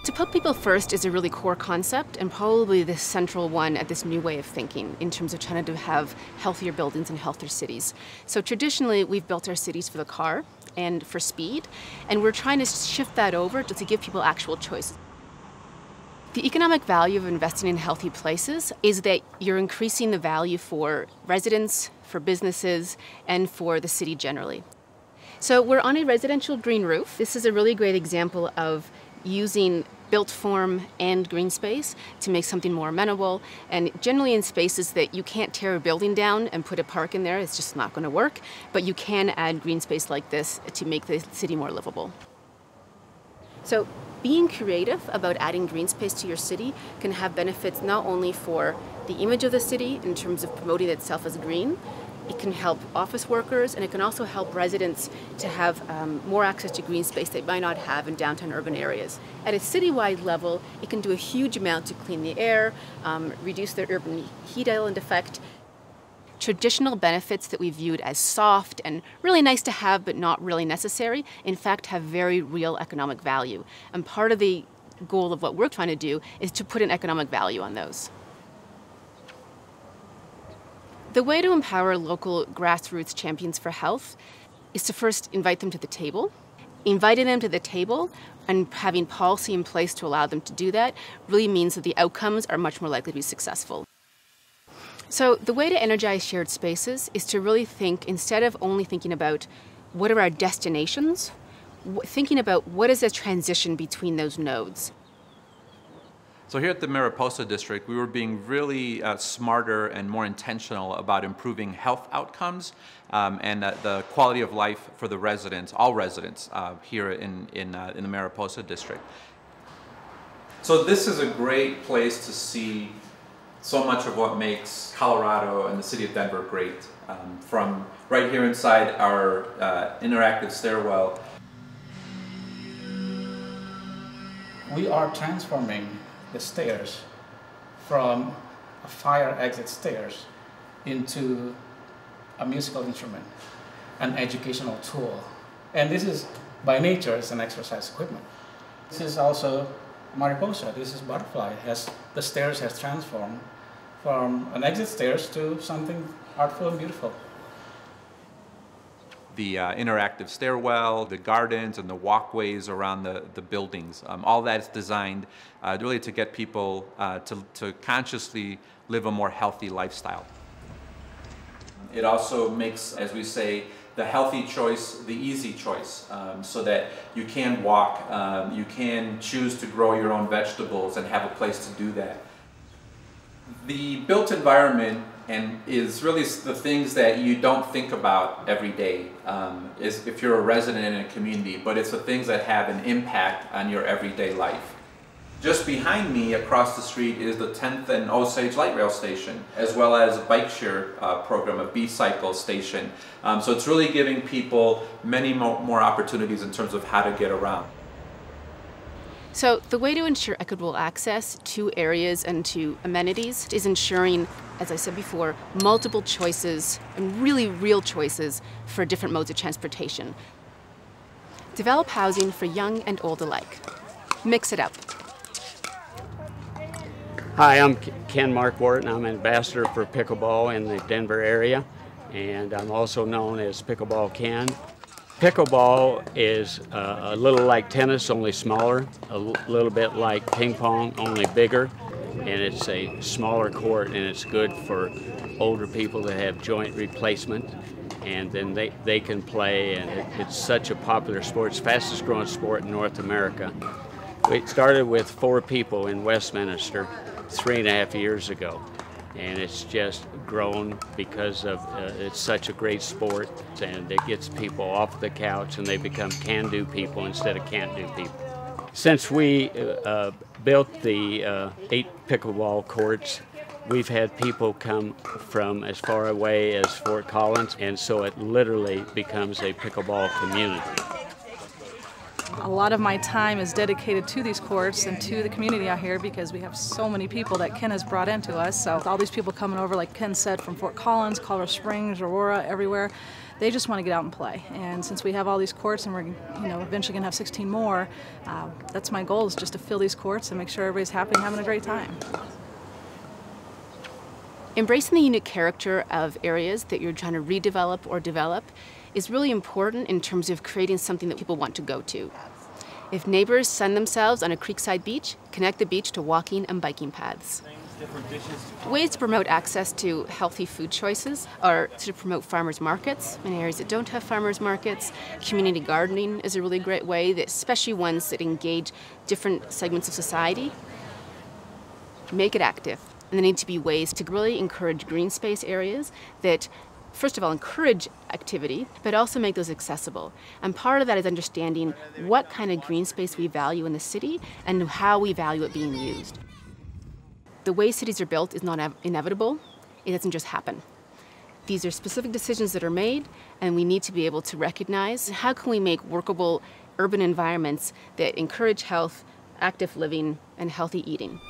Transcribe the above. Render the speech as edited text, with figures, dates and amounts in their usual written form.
To put people first is a really core concept and probably the central one at this new way of thinking in terms of trying to have healthier buildings and healthier cities. So traditionally, we've built our cities for the car and for speed, and we're trying to shift that over to give people actual choice. The economic value of investing in healthy places is that you're increasing the value for residents, for businesses, and for the city generally. So we're on a residential green roof. This is a really great example of using built form and green space to make something more amenable, and generally in spaces that you can't tear a building down and put a park in there, it's just not going to work, but you can add green space like this to make the city more livable. So being creative about adding green space to your city can have benefits not only for the image of the city in terms of promoting itself as green. It can help office workers, and it can also help residents to have more access to green space they might not have in downtown urban areas. At a citywide level, it can do a huge amount to clean the air, reduce the urban heat island effect. Traditional benefits that we viewed as soft and really nice to have but not really necessary, in fact, have very real economic value. And part of the goal of what we're trying to do is to put an economic value on those. The way to empower local grassroots champions for health is to first invite them to the table. Inviting them to the table and having policy in place to allow them to do that really means that the outcomes are much more likely to be successful. So the way to energize shared spaces is to really think, instead of only thinking about what are our destinations, thinking about what is the transition between those nodes. So here at the Mariposa District, we were being really smarter and more intentional about improving health outcomes and the quality of life for the residents, all residents here in the Mariposa District. So this is a great place to see so much of what makes Colorado and the city of Denver great. From right here inside our interactive stairwell. We are transforming the stairs from a fire exit stairs into a musical instrument, an educational tool. And this is, by nature, it's an exercise equipment. This is also Mariposa. This is Butterfly. The stairs has transformed from an exit stairs to something artful and beautiful. The interactive stairwell, the gardens, and the walkways around the buildings. All that is designed really to get people to consciously live a more healthy lifestyle. It also makes, as we say, the healthy choice the easy choice, so that you can walk, you can choose to grow your own vegetables and have a place to do that. The built environment is really the things that you don't think about every day is if you're a resident in a community, but it's the things that have an impact on your everyday life. Just behind me across the street is the 10th and Osage Light Rail Station, as well as a bike share program, a B-cycle station. So it's really giving people many more opportunities in terms of how to get around. So the way to ensure equitable access to areas and to amenities is ensuring, as I said before, multiple choices and really real choices for different modes of transportation. Develop housing for young and old alike. Mix it up. Hi, I'm Ken Mark Wharton. I'm an ambassador for pickleball in the Denver area, and I'm also known as Pickleball Ken. Pickleball is a little like tennis, only smaller, a little bit like ping pong, only bigger, and it's a smaller court, and it's good for older people that have joint replacement, and then they can play, and it's such a popular sport. It's the fastest growing sport in North America. We started with 4 people in Westminster 3.5 years ago, and it's just grown because of it's such a great sport, and it gets people off the couch and they become can-do people instead of can't-do people. Since we built the 8 pickleball courts, we've had people come from as far away as Fort Collins, and so it literally becomes a pickleball community. A lot of my time is dedicated to these courts and to the community out here because we have so many people that Ken has brought into us. So all these people coming over, like Ken said, from Fort Collins, Colorado Springs, Aurora, everywhere. They just want to get out and play. And since we have all these courts and we're eventually going to have 16 more, that's my goal, is just to fill these courts and make sure everybody's happy and having a great time. Embracing the unique character of areas that you're trying to redevelop or develop is really important in terms of creating something that people want to go to. If neighbors sun themselves on a creekside beach, connect the beach to walking and biking paths. Ways to promote access to healthy food choices are to promote farmers markets in areas that don't have farmers markets. Community gardening is a really great way, especially ones that engage different segments of society. Make it active. And there need to be ways to really encourage green space areas that, first of all, encourage activity, but also make those accessible. And part of that is understanding what kind of green space we value in the city and how we value it being used. The way cities are built is not inevitable. It doesn't just happen. These are specific decisions that are made, and we need to be able to recognize how can we make workable urban environments that encourage health, active living, and healthy eating.